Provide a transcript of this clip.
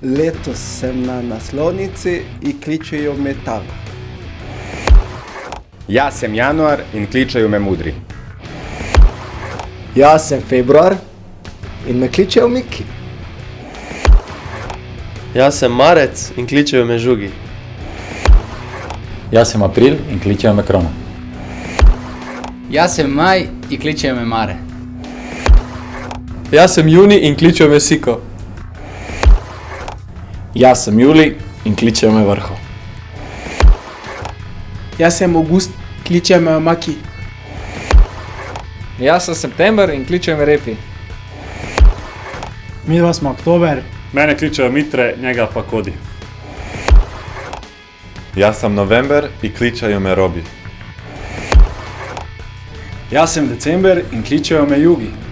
Letos sem na naslovnici i kličejo me Tava. Ja sem januar in kličejo me Mudri. Ja sem februar in me kličejo Miki. Jaz sem marec in kličejo me Žugi. Jaz sem april in kličejo me Krona. Jaz sem maj in kličejo me Mare. Jaz sem juni in kličejo me Siko. Jaz sem Julij in kličejo me Vrho. Jaz sem avgust, kličejo me Maki. Jaz sem september in kličejo me Repi. Midva smo oktober. Mene kličejo Mitre, njega pa Kodi. Jaz sem november in kličejo me Robi. Jaz sem december in kličejo me Jugi.